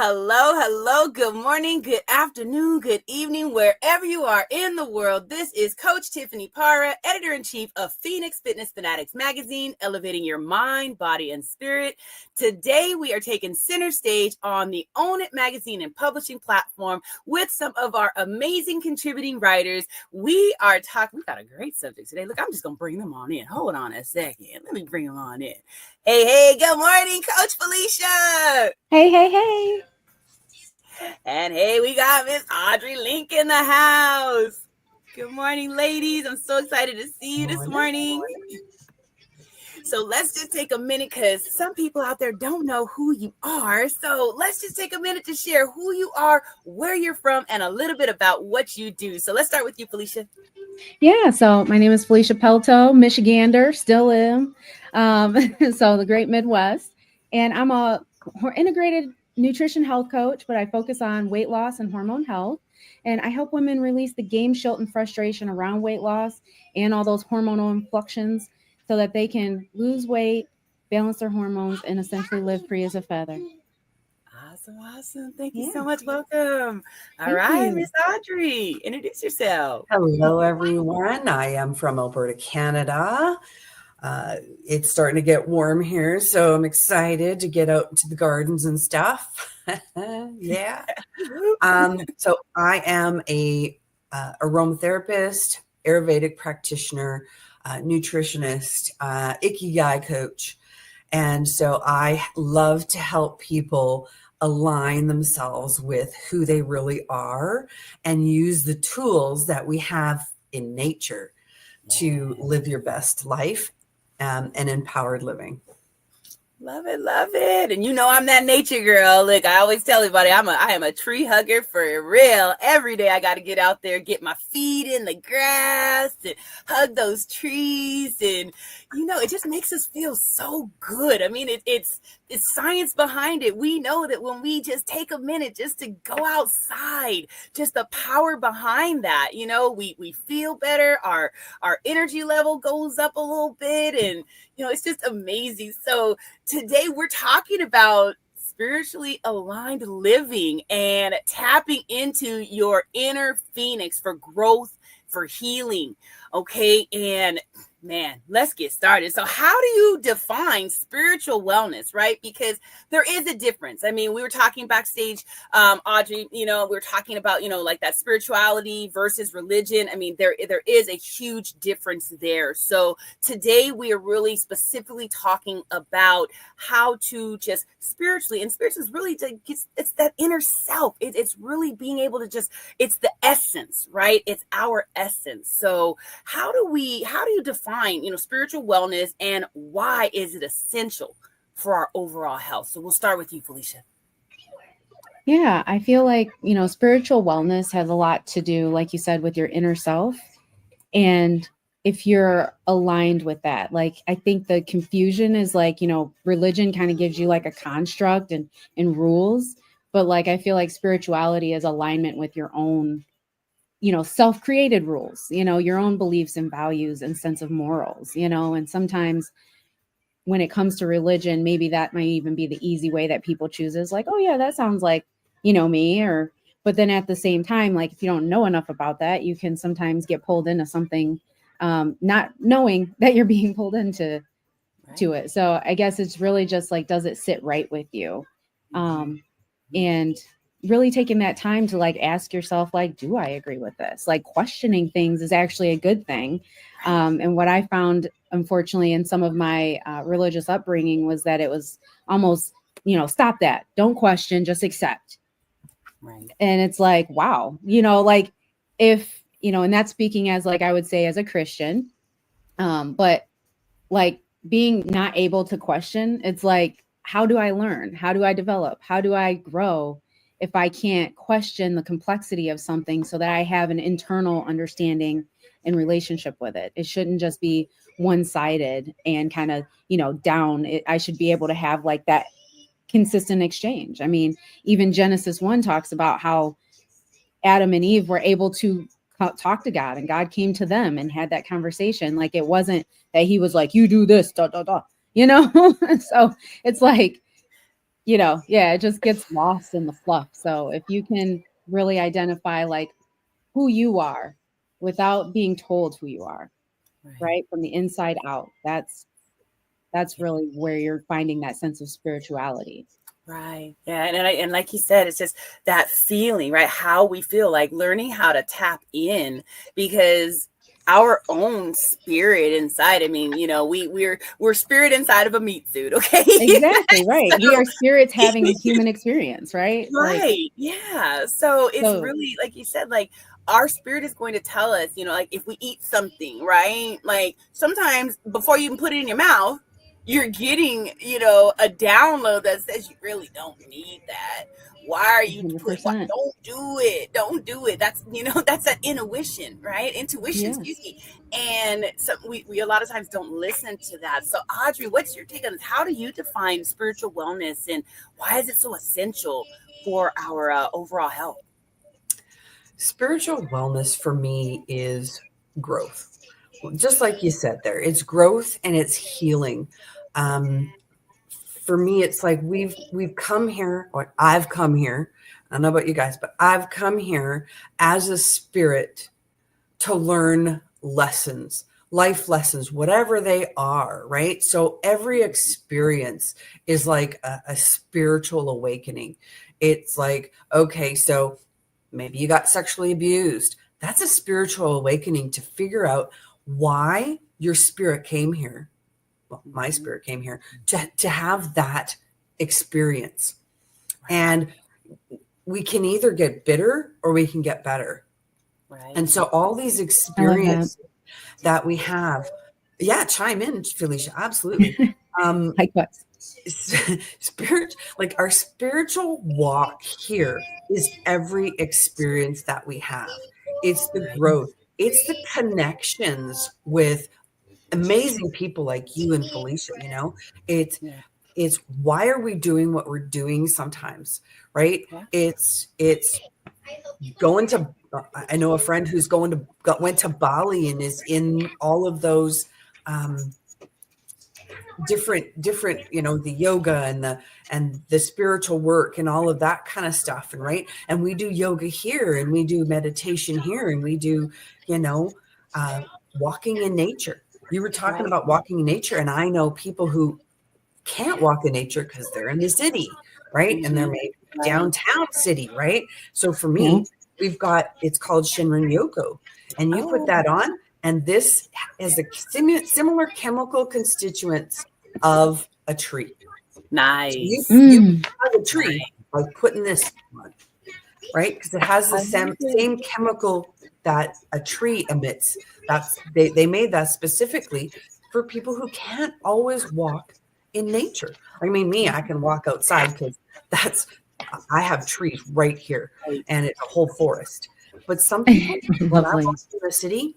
Hello, hello, good morning, good afternoon, good evening, wherever you are in the world. This is Coach Tiffany Parra, Editor-in-Chief of Phoenix Fitness Fanatics Magazine, elevating your mind, body, and spirit. Today, we are taking center stage on the Own It magazine and publishing platform with some of our amazing contributing writers. We got a great subject today. Look, I'm just going to bring them on in. Hold on a second. Let me bring them on in. Hey, good morning, Coach Felicia. Hey. And hey, we got Miss Audrey Link in the house. Good morning, ladies. I'm so excited to see you this morning. So let's just take a minute because some people out there don't know who you are. So let's just take a minute to share who you are, where you're from, and a little bit about what you do. So let's start with you, Felicia. Yeah, so my name is Felicia Pelto, Michigander, still am. So the great Midwest. And I'm a integrated nutrition health coach, but I focus on weight loss and hormone health. And I help women release the game, guilt, and frustration around weight loss and all those hormonal influxes so that they can lose weight, balance their hormones, and essentially live free as a feather. Awesome. Thank you so much. Welcome. All right, Miss Audrey, introduce yourself. Hello, everyone. I am from Alberta, Canada. It's starting to get warm here, so I'm excited to get out into the gardens and stuff. Yeah. So I am a aromatherapist, Ayurvedic practitioner, nutritionist, Ikigai coach. And so I love to help people align themselves with who they really are and use the tools that we have in nature to live your best life and empowered living. Love it. And you know I'm that nature girl. Look, I always tell everybody I am a tree hugger for real. Every day I got to get out there, get my feet in the grass and hug those trees. And, it just makes us feel so good. I mean, it's science behind it. We know that when we just take a minute just to go outside, just the power behind that, we feel better. Our energy level goes up a little bit and, it's just amazing. So today we're talking about spiritually aligned living and tapping into your inner phoenix for growth, for healing. Okay. And man, let's get started. So how do you define spiritual wellness, right? Because there is a difference. I mean, we were talking backstage, Audrey, we were talking about, like that spirituality versus religion. I mean, there is a huge difference there. So today we are really specifically talking about how to just spiritually, and spiritual is really, it's that inner self. It's really being able to it's the essence, right? It's our essence. So how do you define, spiritual wellness, and why is it essential for our overall health? So we'll start with you, Felicia. Yeah, I feel like, spiritual wellness has a lot to do, like you said, with your inner self. And if you're aligned with that, like, I think the confusion is like, religion kind of gives you like a construct and rules. But like, I feel like spirituality is alignment with your own self-created rules, your own beliefs and values and sense of morals, and sometimes when it comes to religion, maybe that might even be the easy way that people choose is like, oh yeah, that sounds like, me, but then at the same time, like if you don't know enough about that, you can sometimes get pulled into something, not knowing that you're being pulled into it. So I guess it's really just like, does it sit right with you? And really taking that time to like ask yourself, like, do I agree with this? Like questioning things is actually a good thing. And what I found, unfortunately, in some of my religious upbringing was that it was almost, stop that. Don't question, just accept. Right. And it's like, wow, like if, and that's speaking as like, I would say as a Christian, but like being not able to question, it's like, how do I learn? How do I develop? How do I grow if I can't question the complexity of something so that I have an internal understanding and relationship with it? It shouldn't just be one-sided and kind of, down. I should be able to have like that consistent exchange. I mean, even Genesis 1 talks about how Adam and Eve were able to talk to God and God came to them and had that conversation. Like it wasn't that he was like, you do this, So it's like, it just gets lost in the fluff. So if you can really identify like who you are without being told who you are, Right. right? From the inside out, that's really where you're finding that sense of spirituality. Right. Yeah. And like you said, it's just that feeling, right? How we feel, like learning how to tap in, because our own spirit inside. I mean, we're spirit inside of a meat suit, okay? Exactly, right. We So are spirits having a human experience, right? Like, right. Yeah. So it's so really, like you said, like our spirit is going to tell us, like if we eat something, right? Like sometimes before you even put it in your mouth, you're getting, a download that says you really don't need that. Why are you $100%. don't do it. Don't do it. That's, that's an intuition, right? Intuition, Yeah. excuse me. And so we a lot of times don't listen to that. So Audrey, what's your take on this? How do you define spiritual wellness, and why is it so essential for our overall health? Spiritual wellness for me is growth. Just like you said there, it's growth and it's healing. Um, for me, it's like we've come here, or I've come here. I don't know about you guys, but I've come here as a spirit to learn lessons, life lessons, whatever they are, right? So every experience is like a spiritual awakening. It's like, okay, so maybe you got sexually abused. That's a spiritual awakening to figure out why your spirit came here. Well, my spirit came here to have that experience. And we can either get bitter or we can get better. Right. And so all these I love that. experiences that we have, yeah, chime in, Felicia, absolutely. Likewise. Spirit, like our spiritual walk here is every experience that we have. It's the growth, it's the connections with amazing people like you and Felicia. It's Yeah. it's why are we doing what we're doing sometimes, right? Yeah. It's going to, I know a friend who's went to Bali and is in all of those different, the yoga and the spiritual work and all of that kind of stuff. And right. And we do yoga here, and we do meditation here, and we do, walking in nature. You were talking about walking in nature, and I know people who can't walk in nature because they're in the city, right? And they're maybe downtown city, right? So for me, it's called Shinrin Yoko, and you put that on, and this is a similar chemical constituents of a tree. Nice. So you have a tree by putting this on, right? Because it has the same chemical that a tree emits. They made that specifically for people who can't always walk in nature. I mean, I can walk outside because I have trees right here, and it's a whole forest. But some people, when I walked through the city,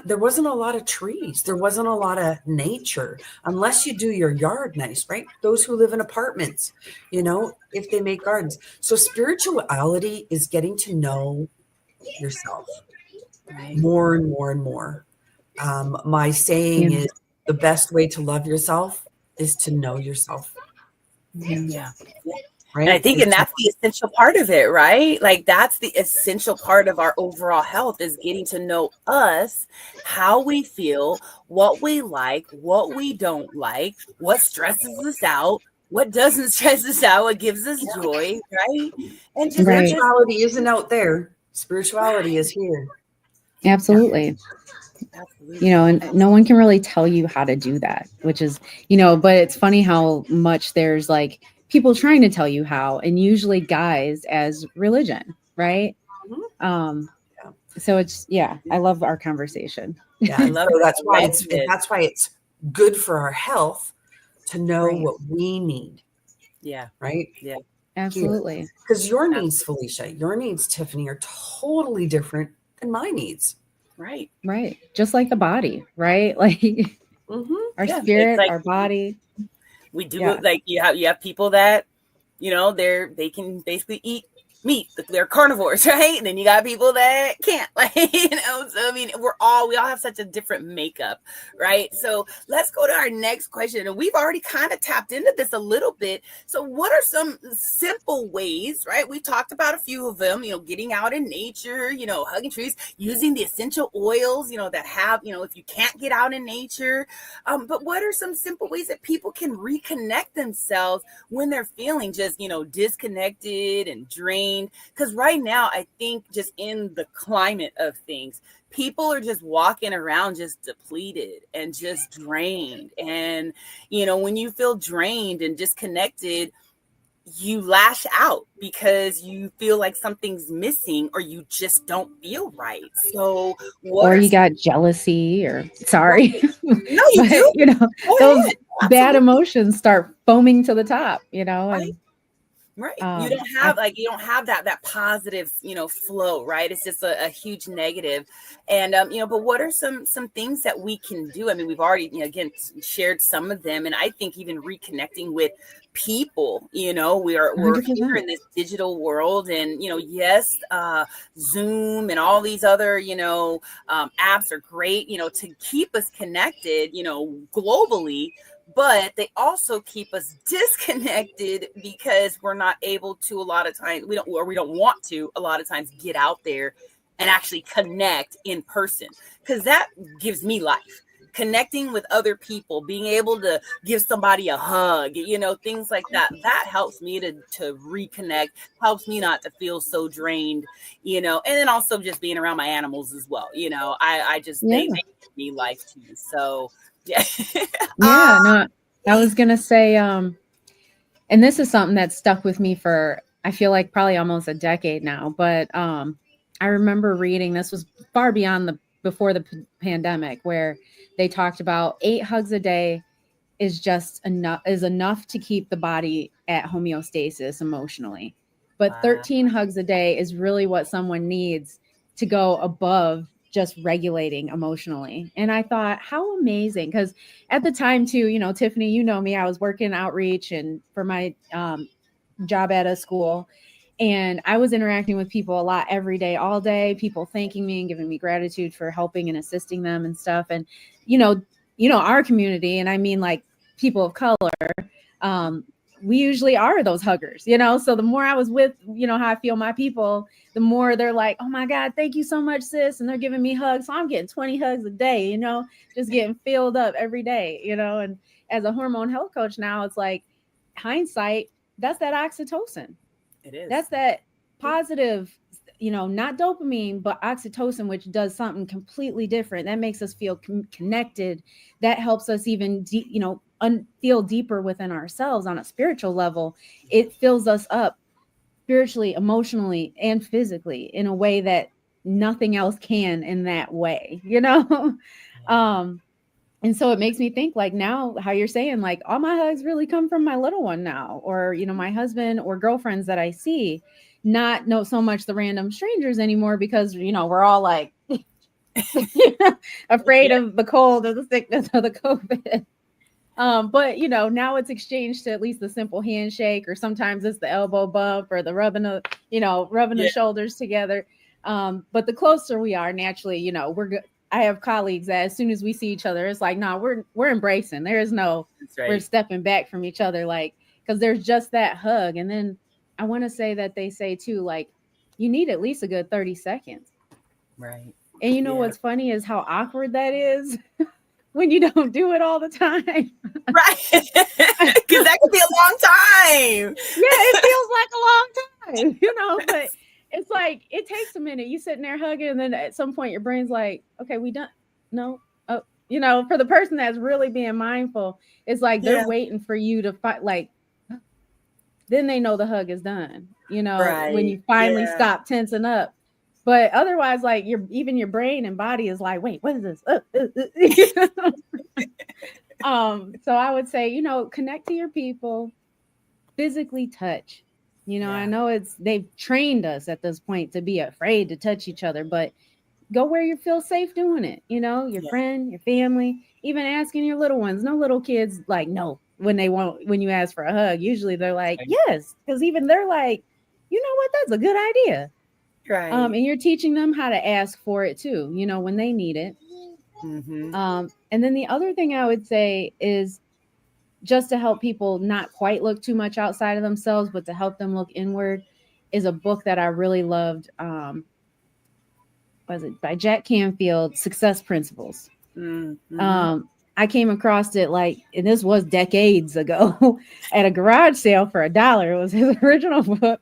there wasn't a lot of trees. There wasn't a lot of nature, unless you do your yard nice, right? Those who live in apartments, if they make gardens. So spirituality is getting to know yourself more and more and more. My saying is, the best way to love yourself is to know yourself. Yeah. Right. And I think, and that's the essential part of it, right? Like that's the essential part of our overall health, is getting to know us, how we feel, what we like, what we don't like, what stresses us out, what doesn't stress us out, what gives us joy, right? And just spirituality isn't out there. Spirituality is here. Absolutely. And no one can really tell you how to do that, which is, but it's funny how much there's like people trying to tell you how, and usually guys as religion, right? So it's, I love our conversation. Yeah, so that's why it's good for our health to know what we need. Yeah. Right. Yeah. Absolutely. Because your needs, Felicia, your needs, Tiffany, are totally different than my needs. Right. Right. Just like the body, right? Like our spirit, our body. We do like you have people that, they can basically eat, meat, they're carnivores, right? And then you got people that can't, like, so I mean, we all have such a different makeup, right? So let's go to our next question. And we've already kind of tapped into this a little bit. So what are some simple ways, right? We talked about a few of them, getting out in nature, hugging trees, using the essential oils, that have, if you can't get out in nature. But what are some simple ways that people can reconnect themselves when they're feeling just, disconnected and drained? Because right now, I think just in the climate of things, people are just walking around just depleted and just drained. And, when you feel drained and disconnected, you lash out because you feel like something's missing or you just don't feel right. So or you got jealousy or sorry. No, you but, do. those bad emotions start foaming to the top, and right. You don't have that positive, flow, right? It's just a huge negative. And, but what are some things that we can do? I mean, we've already, again, shared some of them. And I think even reconnecting with people, we're 100%. here in this digital world, and, yes, Zoom and all these other, apps are great, to keep us connected, globally. But they also keep us disconnected because we're not able to, a lot of times, we don't want to a lot of times get out there and actually connect in person, because that gives me life. Connecting with other people, being able to give somebody a hug, things like that, that helps me to reconnect, helps me not to feel so drained, and then also just being around my animals as well. I just, they give me life too. So yeah. Yeah, no, I was gonna say, and this is something that stuck with me for, I feel like probably almost a decade now, but I remember reading, this was far beyond before the pandemic, where they talked about 8 hugs a day is enough to keep the body at homeostasis emotionally. But 13 hugs a day is really what someone needs to go above just regulating emotionally. And I thought, how amazing. Because at the time too, Tiffany, me, I was working outreach and for my job at a school. And I was interacting with people a lot every day, all day, people thanking me and giving me gratitude for helping and assisting them and stuff. And, our community, and I mean like people of color, we usually are those huggers, so the more I was with, how I feel my people, the more they're like, oh my God, thank you so much, sis. And they're giving me hugs. So I'm getting 20 hugs a day, just getting filled up every day, and as a hormone health coach now, it's like hindsight, that's that oxytocin. It is. That's that positive, not dopamine, but oxytocin, which does something completely different. That makes us feel connected. That helps us even, feel deeper within ourselves on a spiritual level. It fills us up spiritually, emotionally, and physically in a way that nothing else can in that way, And so it makes me think, like, now how you're saying, like, all my hugs really come from my little one now, or, my husband or girlfriends that I see, not so much the random strangers anymore, because, we're all like afraid of the cold or the sickness or the COVID. But now it's exchanged to at least the simple handshake, or sometimes it's the elbow bump or the rubbing the shoulders together. But the closer we are, naturally, we're good. I have colleagues that as soon as we see each other, it's like, no, we're embracing. There is no, we're stepping back from each other, like, because there's just that hug. And then I want to say that they say too, like, you need at least a good 30 seconds. Right. And what's funny is how awkward that is when you don't do it all the time. Right. Because that could be a long time. Yeah, it feels like a long time, but it's like, it takes a minute. You sitting there hugging, and then at some point your brain's like, okay, we done. No. Oh, for the person that's really being mindful, it's like they're waiting for you to fight. Like, then they know the hug is done, when you finally stop tensing up. But otherwise, like, even your brain and body is like, wait, what is this? So I would say, connect to your people, physically touch. I know they've trained us at this point to be afraid to touch each other, but go where you feel safe doing it. Your friend, your family, even asking your little ones. No little kids like no when you ask for a hug. Usually they're like, yes, because even they're like, you know what, that's a good idea. Right. And you're teaching them how to ask for it too, you know, when they need it. Mm-hmm. And then the other thing I would say is just to help people not quite look too much outside of themselves, but to help them look inward, is a book that I really loved. Was it by Jack Canfield, Success Principles? Mm-hmm. I came across it and this was decades ago at a garage sale for $1. It was his original book.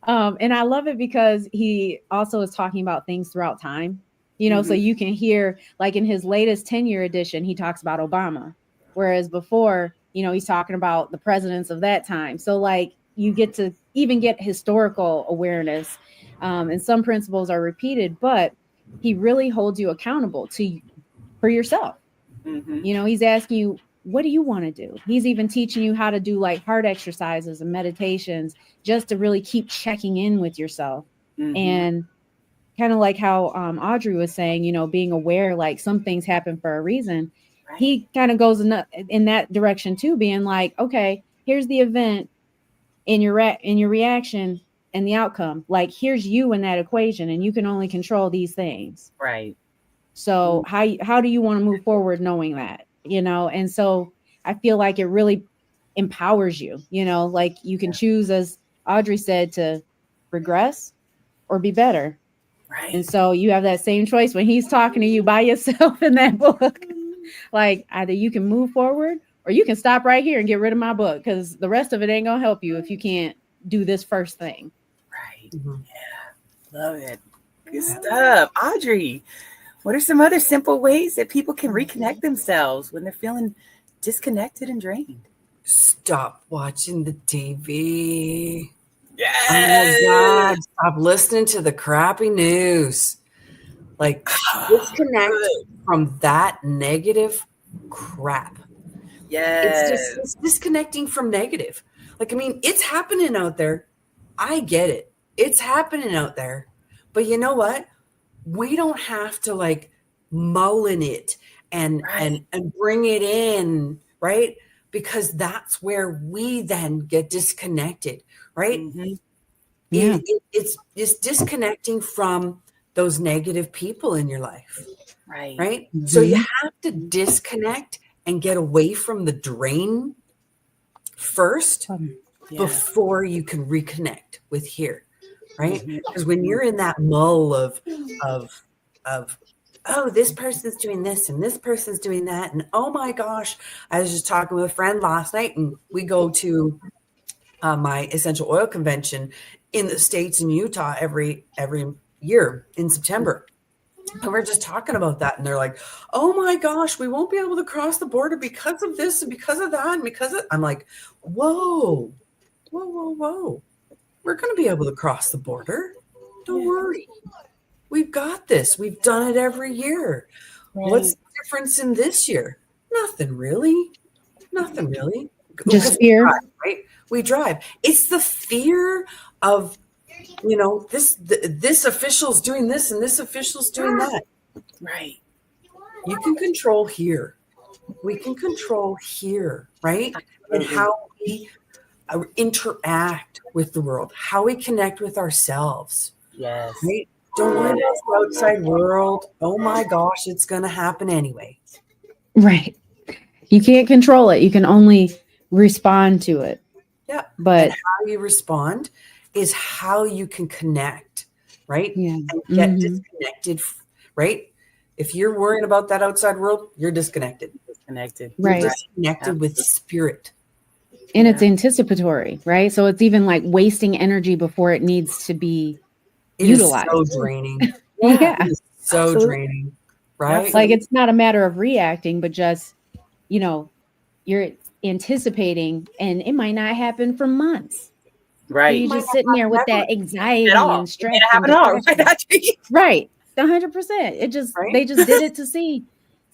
And I love it because he also is talking about things throughout time, you know, so you can hear, like in his latest 10-year edition, he talks about Obama, whereas before, you know, he's talking about the presidents of that time. So like you get to even get historical awareness, and some principles are repeated, but he really holds you accountable for yourself. Mm-hmm. You know, he's asking you, what do you want to do? He's even teaching you how to do like heart exercises and meditations just to really keep checking in with yourself. Mm-hmm. And kind of like how Audrey was saying, you know, being aware, like some things happen for a reason. Right. He kind of goes in that direction too, being like, okay, here's the event in your reaction and the outcome. Like, here's you in that equation, and you can only control these things. Right. So how do you want to move forward knowing that, you know? And so I feel like it really empowers you, you know, like you can choose, as Audrey said, to regress or be better. Right. And so you have that same choice when he's talking to you by yourself in that book. Like either you can move forward or you can stop right here and get rid of my book, because the rest of it ain't gonna help you if you can't do this first thing. Right. Mm-hmm. Yeah. Love it. Good stuff. Audrey, what are some other simple ways that people can reconnect themselves when they're feeling disconnected and drained? Stop watching the TV. Yes. Oh my God. Stop listening to the crappy news. Like, disconnect from that negative crap. Yes. It's disconnecting from negative. Like, I mean, it's happening out there. I get it. It's happening out there. But you know what? We don't have to like mull in it and bring it in, right? Because that's where we then get disconnected, right? Mm-hmm. Yeah. It's disconnecting from those negative people in your life, right? Mm-hmm. So you have to disconnect and get away from the drain first before you can reconnect with here, right? Because when you're in that mull of oh, this person's doing this and this person's doing that, and oh my gosh, I was just talking with a friend last night, and we go to my essential oil convention in the States in Utah every year in September. And we're just talking about that. And they're like, oh my gosh, we won't be able to cross the border because of this and because of that. And because of, I'm like, whoa. We're going to be able to cross the border. Don't worry. We've got this. We've done it every year. Right. What's the difference in this year? Nothing really. Just fear. Right? We drive. It's the fear of, you know, this official's doing this and this official's doing that. Right. You can control here. We can control here, right? And how we interact with the world, how we connect with ourselves. Yes. Right? Don't worry about the outside world. Oh my gosh, it's going to happen anyway. Right. You can't control it. You can only respond to it. Yeah. But and how you respond is how you can connect, right? Yeah. And get disconnected, right? If you're worrying about that outside world, you're disconnected. Right. You're disconnected with spirit. And it's anticipatory, right? So it's even like wasting energy before it needs to be utilized. It is so draining. Yeah. It is so draining, right? Like it's not a matter of reacting, but just, you know, you're anticipating and it might not happen for months. Right. So you're just sitting there with that anxiety and stress. Right. 100%. It just, they just did it to see,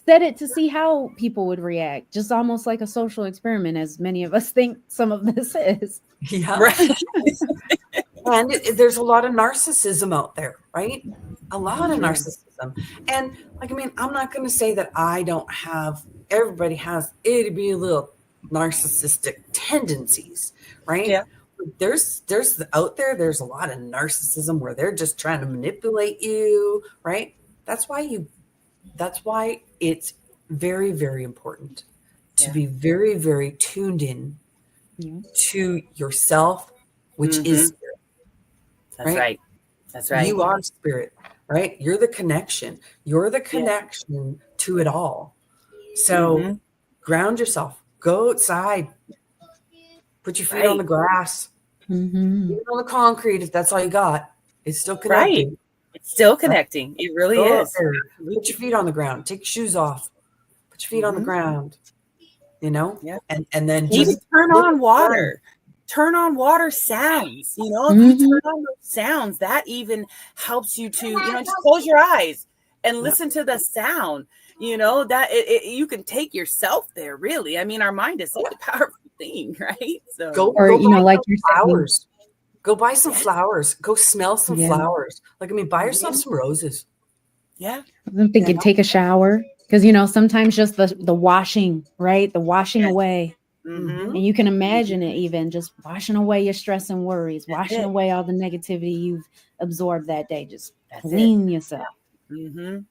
said it to see how people would react. Just almost like a social experiment, as many of us think some of this is. Yeah. Right. And there's a lot of narcissism out there, right? A lot of narcissism. And like, I mean, I'm not going to say that I don't have, everybody has it'd be a little narcissistic tendencies, right? Yeah. there's out there, there's a lot of narcissism where they're just trying to manipulate you, right? That's why it's very, very important to be very, very tuned in to yourself, which is spirit, That's right? right. That's right. You are spirit, right? You're the connection. You're the Yeah. connection to it all. So ground yourself. Go outside. Put your feet on the grass. Mm-hmm. Even on the concrete, if that's all you got, it's still Right. connecting. It's still connecting. It really Go out is. there. Put your feet on the ground. Take your shoes off. Put your feet on the ground. You know? Yeah. And then Even just turn look on around. water. Turn on water sounds. You know, if Mm-hmm. you turn on those sounds, that even helps you to, you know, just close your eyes and listen to the sound. You know, that you can take yourself there, really. I mean, our mind is such a powerful thing, right? So Go Or, you buy know, like some you're saying, flowers. Go buy some flowers. Go smell some Yeah. flowers. Like, I mean, buy yourself some roses. yeah. I'm thinking take a shower because, you know, sometimes just the washing, right? The washing Yes. away. Mm-hmm. And you can imagine it even just washing away your stress and worries, washing it. away all the negativity you've absorbed that day. Just That's clean yourself. I mean,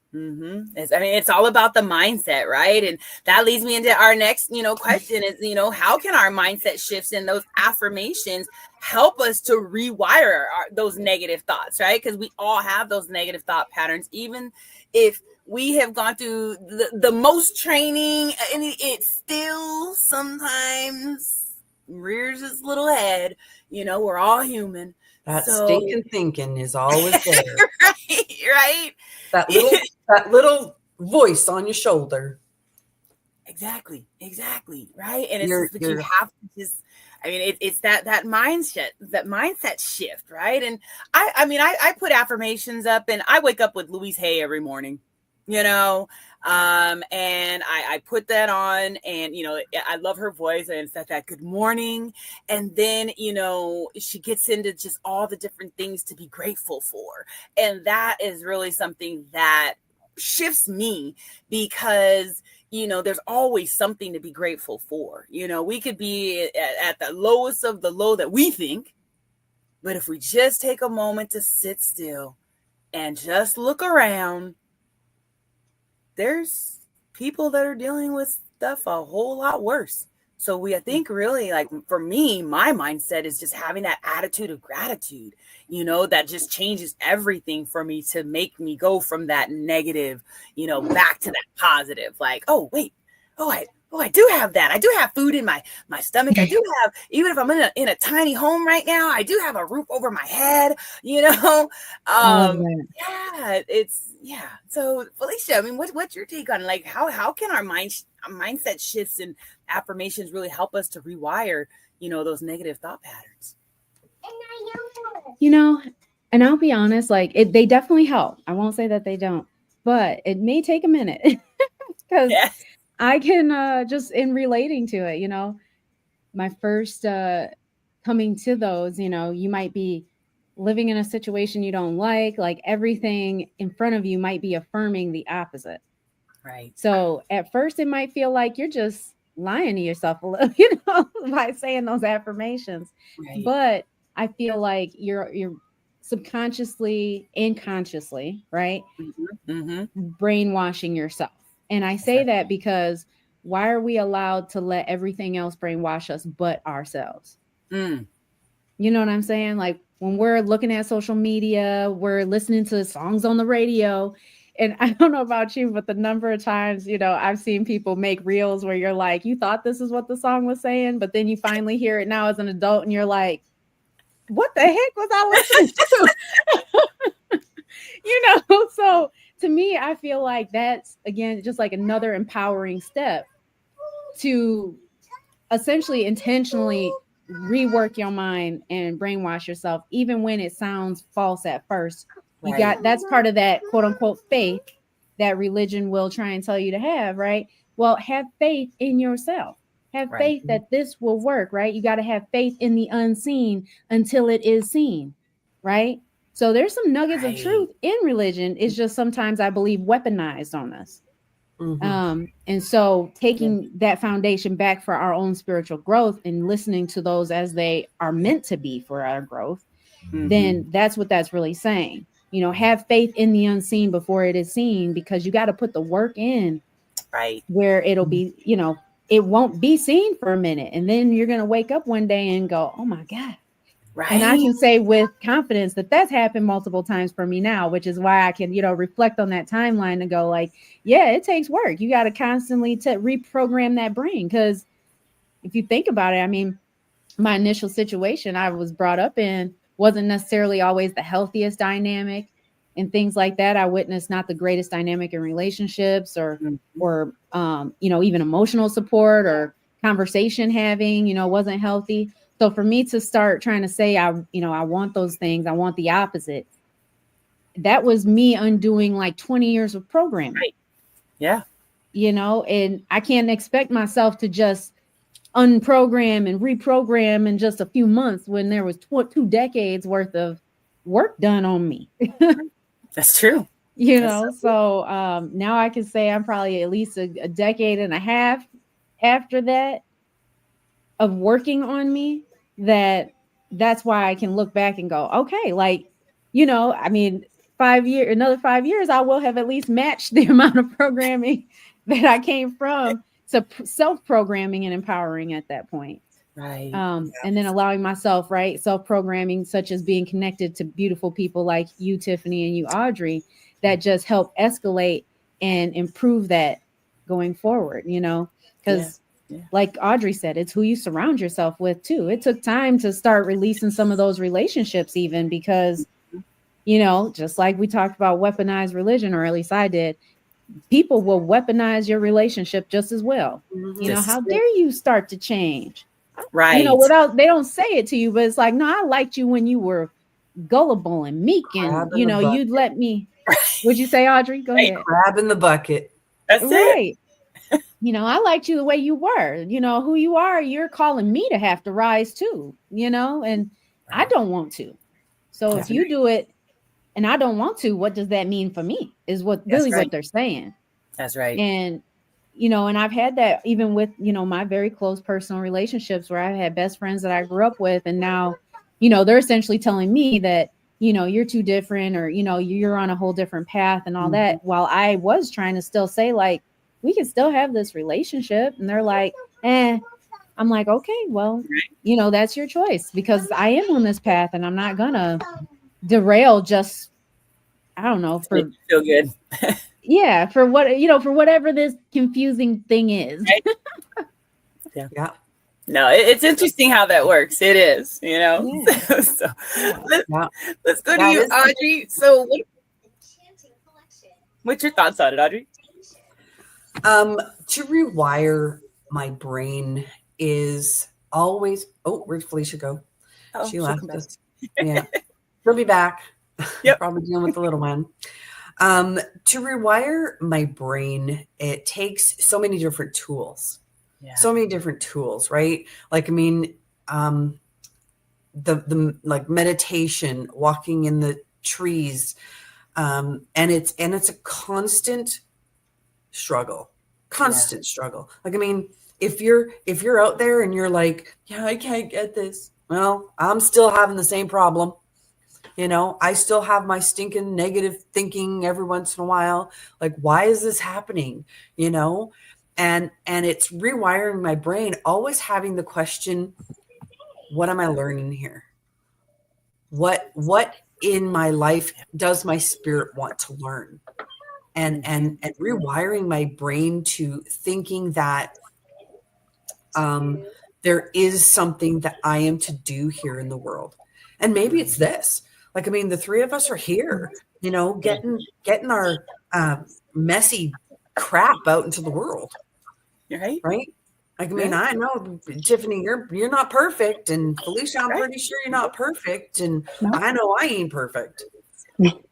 it's all about the mindset, right? And that leads me into our next, you know, question is, you know, how can our mindset shifts and those affirmations help us to rewire those negative thoughts, right? Because we all have those negative thought patterns, even if we have gone through the most training, and it still sometimes rears its little head. You know, we're all human. That So, stinking thinking is always there. right? That little voice on your shoulder. Exactly, right. And it's just that you have to just, I mean, it's that mindset shift, right? And I mean, I put affirmations up, and I wake up with Louise Hay every morning, you know, and I put that on, and you know, I love her voice, and it's that good morning, and then you know, she gets into just all the different things to be grateful for, and that is really something that shifts me because you know, there's always something to be grateful for. You know, we could be at the lowest of the low that we think, but if we just take a moment to sit still and just look around, there's people that are dealing with stuff a whole lot worse. So I think really, like for me, my mindset is just having that attitude of gratitude, you know, that just changes everything for me to make me go from that negative, you know, back to that positive. Like, oh, wait, I do have that. I do have food in my stomach. I do have, even if I'm in a tiny home right now, I do have a roof over my head, you know? I love that. Yeah. So Felicia, I mean, what's your take on like how can our mindset shifts and affirmations really help us to rewire, you know, those negative thought patterns? You know, and I'll be honest, like they definitely help. I won't say that they don't, but it may take a minute because Yes. I can just in relating to it, you know, my first coming to those, you know, you might be living in a situation you don't like everything in front of you might be affirming the opposite. Right. So at first it might feel like you're just lying to yourself a little, you know, by saying those affirmations. Right. But I feel like you're subconsciously and consciously, right? Brainwashing yourself. And I say that because why are we allowed to let everything else brainwash us but ourselves? You know what I'm saying? Like when we're looking at social media, we're listening to songs on the radio. And I don't know about you, but the number of times, you know, I've seen people make reels where you're like, you thought this is what the song was saying, but then you finally hear it now as an adult and you're like, what the heck was I listening to? You know, so to me, I feel like that's, again, just like another empowering step to essentially intentionally rework your mind and brainwash yourself, even when it sounds false at first. You got that's part of that quote unquote faith that religion will try and tell you to have, right? Well, have faith in yourself. Have faith that this will work, right? You got to have faith in the unseen until it is seen, right? So there's some nuggets of truth in religion. It's just sometimes I believe weaponized on us. And so taking that foundation back for our own spiritual growth and listening to those as they are meant to be for our growth, then that's what that's really saying. You know, have faith in the unseen before it is seen, because you got to put the work in, right, where it'll be, you know, it won't be seen for a minute. And then you're going to wake up one day and go, oh my God. right. And I can say with confidence that that's happened multiple times for me now, which is why I can, you know, reflect on that timeline and go like, yeah, it takes work. You got to constantly reprogram that brain. Because if you think about it, I mean, my initial situation I was brought up in wasn't necessarily always the healthiest dynamic and things like that. I witnessed not the greatest dynamic in relationships or you know, even emotional support or conversation having, you know, wasn't healthy. So for me to start trying to say, you know, I want those things, I want the opposite, that was me undoing like 20 years of programming. Right. Yeah. You know, and I can't expect myself to just unprogram and reprogram in just a few months when there was 2 decades worth of work done on me. That's true. You That's know, so now I can say I'm probably at least a decade and a half after that of working on me, that's why I can look back and go, okay, like, you know, I mean, another 5 years, I will have at least matched the amount of programming that I came from to self-programming and empowering at that point. right. And then allowing myself, right, self-programming, such as being connected to beautiful people like you, Tiffany, and you, Audrey, that just help escalate and improve that going forward, you know, because like Audrey said, it's who you surround yourself with too. It took time to start releasing some of those relationships, even because, you know, just like we talked about weaponized religion, or at least I did, people will weaponize your relationship just as well. You know, how dare you start to change? Right. You know, they don't say it to you, but it's like, no, I liked you when you were gullible and meek, and you know, you'd let me. Would you say, Audrey? Go ahead. Crab in the bucket. That's right. You know, I liked you the way you were. You know, who you are, you're calling me to have to rise too, you know, and I don't want to. So if you do it and I don't want to, what does that mean for me? Is what what they're saying. That's right. And, you know, and I've had that even with, you know, my very close personal relationships where I had best friends that I grew up with. And now, you know, they're essentially telling me that, you know, you're too different, or, you know, you're on a whole different path and all that. While I was trying to still say, like, we can still have this relationship. And they're like, I'm like, okay, well, you know, that's your choice, because I am on this path and I'm not gonna derail just, I don't know, for feel good. yeah, for what, you know, for whatever this confusing thing is. Right? Yeah. No, it's interesting how that works. It is, you know. Yeah. So let's go to you, Audrey. So what's your thoughts on it, Audrey? To rewire my brain is always. Oh, where'd Felicia go? She left us. Yeah, she'll be back. Yep. Probably dealing with the little one. To rewire my brain, it takes so many different tools. Yeah. So many different tools, right? Like, I mean, the like meditation, walking in the trees, and it's a constant struggle. Like, I mean, if you're out there and you're like, yeah, I can't get this. Well, I'm still having the same problem. You know, I still have my stinking negative thinking every once in a while. Like, why is this happening? You know, and it's rewiring my brain, always having the question, what am I learning here? What in my life does my spirit want to learn? And rewiring my brain to thinking that there is something that I am to do here in the world. And maybe it's this. Like, I mean, the three of us are here, you know, getting our messy crap out into the world. Right. Right. Like, I mean, I know, Tiffany, you're not perfect. And Felicia, I'm pretty sure you're not perfect. And I know I ain't perfect.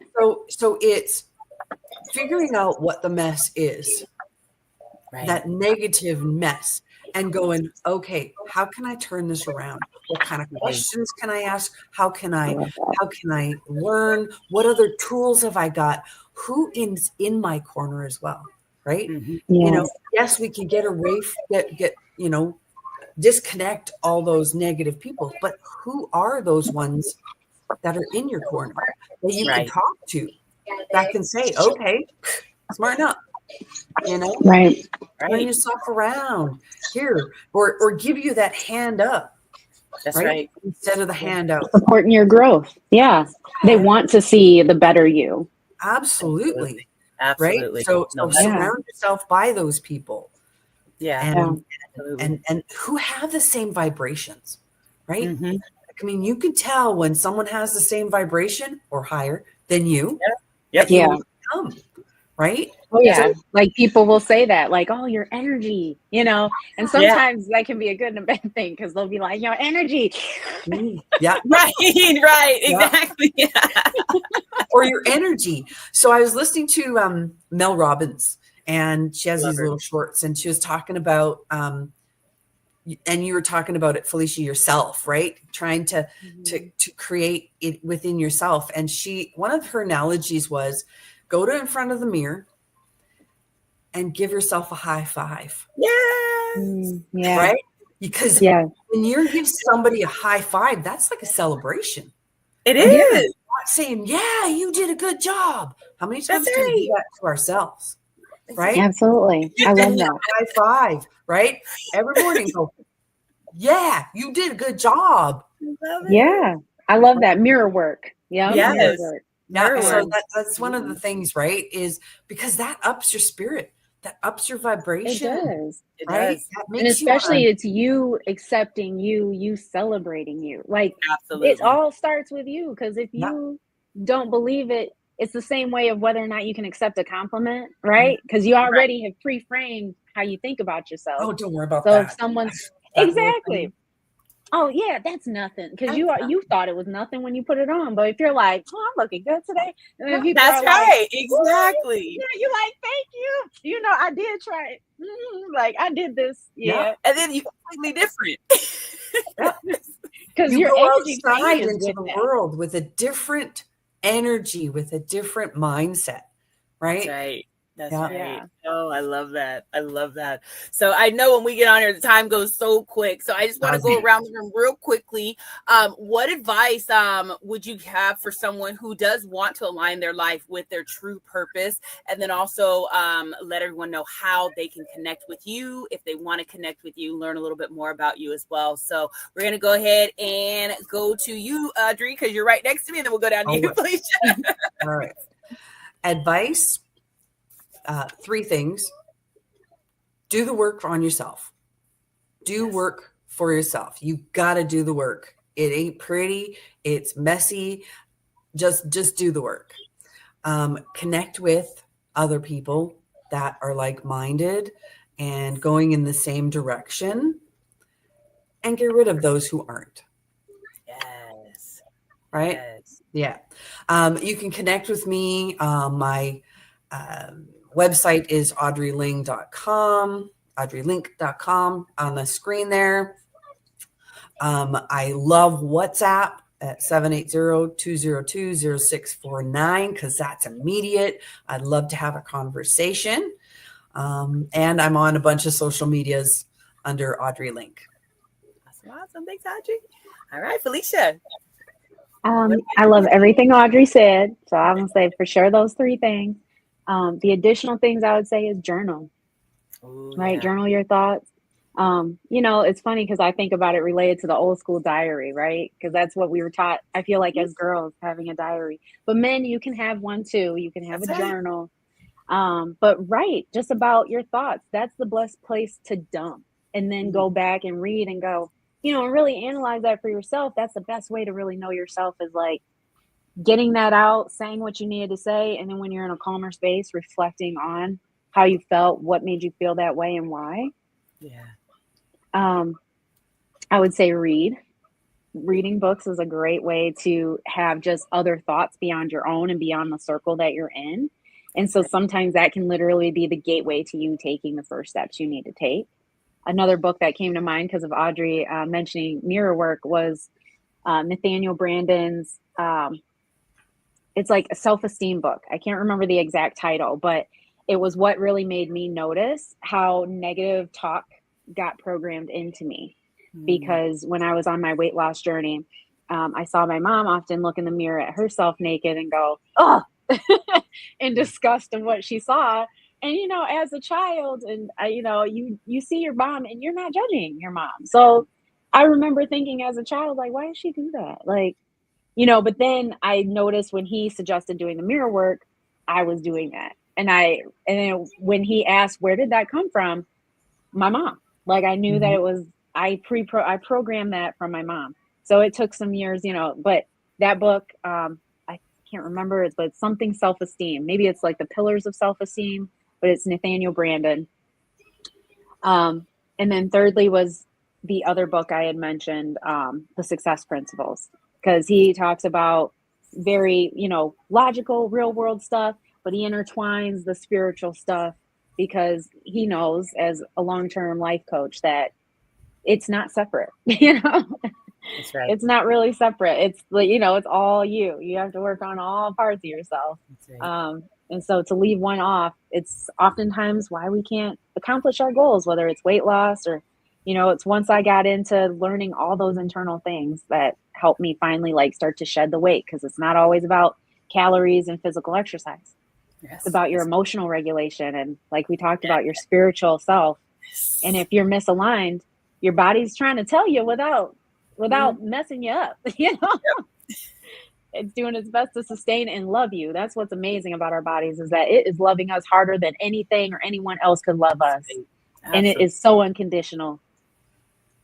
So it's figuring out what the mess is, that negative mess, and going, okay, how can I turn this around? What kind of questions can I ask? How can I learn? What other tools have I got? Who is in my corner as well? right? Mhm. You Yeah. know, yes, we can get away, disconnect all those negative people, but who are those ones that are in your corner that you can Right. talk to, that can say, okay, smarten up, you know, Right. turn Right. yourself around here, or give you that hand up, That's right? right. Instead of the hand out. Supporting your growth. Yeah. They Yeah, want to see the better you. absolutely. Absolutely. Right. Absolutely. So, No, that's, Yeah. surround yourself by those people, yeah. Yeah. and Absolutely. who have the same vibrations, right? Mhm. I mean, you can tell when someone has the same vibration or higher than you, Yep. that you Yeah. want to come, right? Oh Yeah. yeah. Like people will say that, like, oh, your energy, and Yeah. sometimes that can be a good and a bad thing because they'll be like, your energy. Yeah, Right. Right. yeah. Exactly. Yeah. Or your energy. So I was listening to Mel Robbins, and she has Love these her. little shorts, and she was talking about and you were talking about it, Felicia, yourself, right? Trying to create it within yourself. And one of her analogies was, go to in front of the mirror and give yourself a high five, Yes. Yeah. right? Because Yeah. when you give somebody a high five, that's like a celebration, It right? Yeah. is. Not saying, yeah, you did a good job. How many That's times do we do right. that to ourselves, That's right? right. Absolutely. Give I love them that. a high five, right? Every morning, go, yeah, you did a good job. Love it. Yeah. I love that mirror work. Yeah. Mirror Yes. work. Yeah, Mirror so work. that's one of the things, right? Is because that ups your spirit, that ups your It vibration, does. It right? does. That And makes you want especially it's you accepting you celebrating you. Like it Absolutely. all starts with you. Because if yeah, you don't believe it, it's the same way of whether or not you can accept a compliment, yeah. right? Because you Right. already have pre-framed how you think about yourself. Oh, don't worry about So if that. someone's That little exactly, thing. oh yeah, that's nothing. Because That's you thought it was nothing when you put it on. But if you're like, oh, I'm looking good today, and then yeah, people That's are like, right. what? Exactly. Yeah, you like, thank you. I did try it. Like I did this. yeah, Yeah. And then you completely different. yeah. Because You your go energy outside changes into with the that. world with a different energy, with a different mindset, That's right? right. That's Yeah. right. Yeah. Oh, I love that. I love that. So I know when we get on here, the time goes so quick. So I just want to go around the room real quickly. What advice would you have for someone who does want to align their life with their true purpose, and then also let everyone know how they can connect with you if they want to connect with you, learn a little bit more about you as well. So we're gonna go ahead and go to you, Audrey, because you're right next to me, and then we'll go down to you, Felicia. All right. Advice, 3 things. Do the work on yourself. Do work for yourself. You got to do the work. It ain't pretty. It's messy. Just do the work. Connect with other people that are like-minded and going in the same direction, and get rid of those who aren't. Yes. Right? Yes. Yeah. You can connect with me. My website is audreyling.com, audreylink.com on the screen there. I love WhatsApp at 780-202-0649 because that's immediate. I'd love to have a conversation. And I'm on a bunch of social medias under Audrey Link. Awesome. Thanks, Audrey. All right, Felicia. I love everything Audrey said. So I'm gonna say for sure those 3 things. The additional things I would say is journal, Ooh, right? yeah. Journal your thoughts. It's funny because I think about it related to the old school diary, right? Because that's what we were taught. I feel like as girls having a diary, but men, you can have one too. You can have That's a right. journal. But right, just about your thoughts. That's the best place to dump and then go back and read and go, and really analyze that for yourself. That's the best way to really know yourself is like getting that out, saying what you needed to say, and then when you're in a calmer space, reflecting on how you felt, what made you feel that way, and why. Yeah. I would say read. Reading books is a great way to have just other thoughts beyond your own and beyond the circle that you're in. And so sometimes that can literally be the gateway to you taking the first steps you need to take. Another book that came to mind because of Audrey mentioning mirror work was Nathaniel Brandon's. It's like a self-esteem book. I can't remember the exact title, but it was what really made me notice how negative talk got programmed into me. Because when I was on my weight loss journey, I saw my mom often look in the mirror at herself naked and go, oh, in disgust of what she saw. And, you know, as a child, and you know, you see your mom and you're not judging your mom. So I remember thinking as a child, like, why does she do that? Like, you know, but then I noticed when he suggested doing the mirror work, I was doing that. And then when he asked, where did that come from? My mom. Like, I knew that it was, I programmed that from my mom. So it took some years, you know, but that book, I can't remember it, but it's something self-esteem. Maybe it's like the pillars of self-esteem, but it's Nathaniel Branden. And then thirdly was the other book I had mentioned, The Success Principles, because he talks about very, you know, logical, real world stuff, but he intertwines the spiritual stuff because he knows as a long-term life coach that it's not separate, you know. That's right. It's not really separate. It's like, you know, it's all you. You have to work on all parts of yourself. That's right. And so to leave one off, it's oftentimes why we can't accomplish our goals, whether it's weight loss or, you know, it's once I got into learning all those internal things that helped me finally like start to shed the weight, because it's not always about calories and physical exercise. Yes. It's about your emotional regulation. And like we talked about, your spiritual self. And if you're misaligned, your body's trying to tell you without messing you up, you know. It's doing its best to sustain and love you. That's what's amazing about our bodies, is that it is loving us harder than anything or anyone else could love us. Absolutely. And it is so unconditional,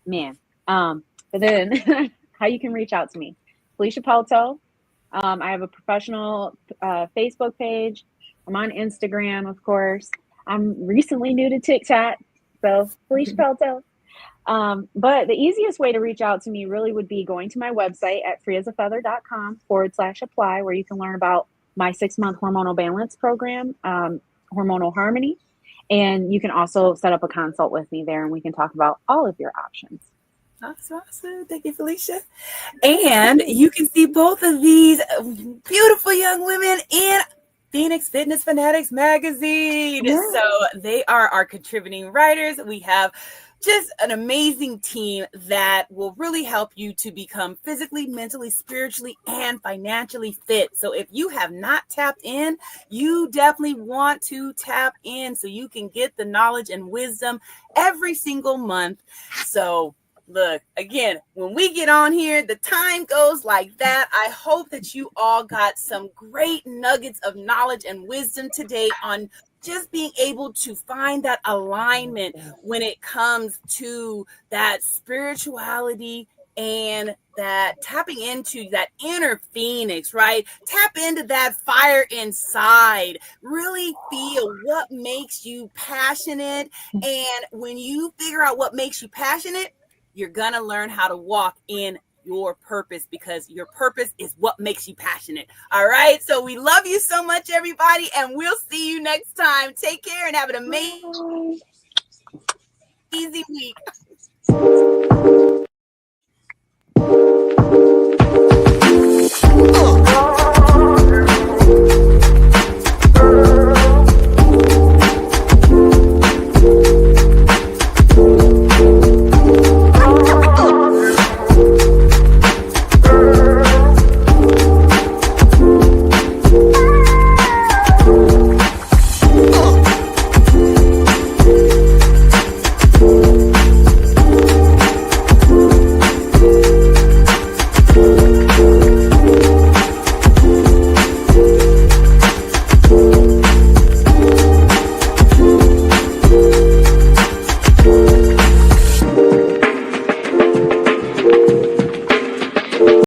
man. But then how you can reach out to me, Felicia Pelto. I have a professional Facebook page. I'm on Instagram, of course. I'm recently new to TikTok, so Felicia Pelto. But the easiest way to reach out to me really would be going to my website at freeasafeather.com/apply, where you can learn about my 6-month hormonal balance program, Hormonal Harmony. And you can also set up a consult with me there, and we can talk about all of your options. Awesome. Thank you, Felicia. And you can see both of these beautiful young women in Phoenix Fitness Fanatics magazine. Yeah. So they are our contributing writers. We have just an amazing team that will really help you to become physically, mentally, spiritually, and financially fit. So if you have not tapped in, you definitely want to tap in so you can get the knowledge and wisdom every single month. So look, again, when we get on here, the time goes like that. I hope that you all got some great nuggets of knowledge and wisdom today on just being able to find that alignment when it comes to that spirituality and that tapping into that inner phoenix, right? Tap into that fire inside. Really feel what makes you passionate. And when you figure out what makes you passionate, you're going to learn how to walk in your purpose, because your purpose is what makes you passionate. All right. So we love you so much, everybody. And we'll see you next time. Take care and have an amazing week.